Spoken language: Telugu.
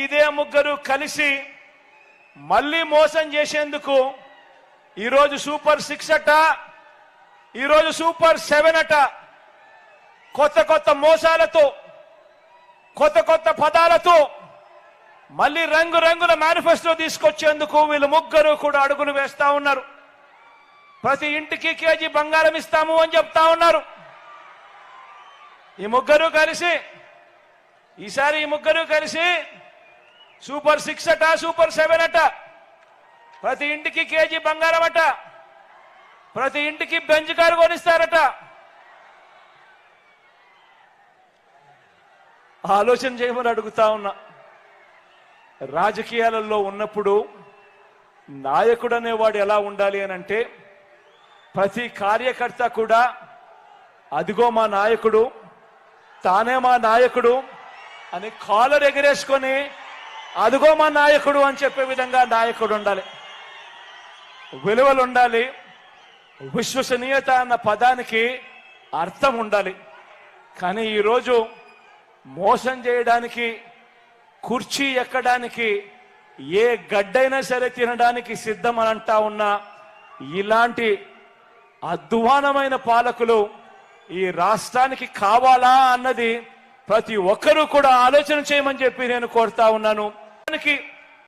ఇదే ముగ్గురు కలిసి మళ్ళీ మోసం చేసేందుకు ఈరోజు సూపర్ 6 అట, ఈరోజు సూపర్ 7 అట, కొత్త కొత్త మోసాలతో, కొత్త కొత్త పదాలతో మళ్ళీ రంగురంగుల మేనిఫెస్టో తీసుకొచ్చేందుకు వీళ్ళు ముగ్గురు కూడా అడుగులు వేస్తా ఉన్నారు. ప్రతి ఇంటికి కేజీ బంగారం ఇస్తాము అని చెప్తా ఉన్నారు. ఈ ముగ్గురు కలిసి ఈసారి సూపర్ 6 అట, సూపర్ 7 అట, ప్రతి ఇంటికి కేజీ బంగారం అట, ప్రతి ఇంటికి బెంచ్ కారు కొనిస్తారట. ఆలోచన చేయమని అడుగుతా ఉన్నా. రాజకీయాలలో ఉన్నప్పుడు నాయకుడు అనేవాడు ఎలా ఉండాలి అని అంటే, ప్రతి కార్యకర్త కూడా అదిగో మా నాయకుడు, తానే మా నాయకుడు అని కాలర్ ఎగరేసుకొని అదిగో మా నాయకుడు అని చెప్పే విధంగా నాయకుడు ఉండాలి. విలువలు ఉండాలి. విశ్వసనీయత అన్న పదానికి అర్థం ఉండాలి. కానీ ఈరోజు మోసం చేయడానికి, కుర్చీ ఎక్కడానికి, ఏ గడ్డైనా సరే తినడానికి సిద్ధం అని అంటా ఉన్న ఇలాంటి అధ్వానమైన పాలకులు ఈ రాష్ట్రానికి కావాలా అన్నది ప్రతి ఒక్కరూ కూడా ఆలోచన చేయమని చెప్పి నేను కోరుతా ఉన్నాను.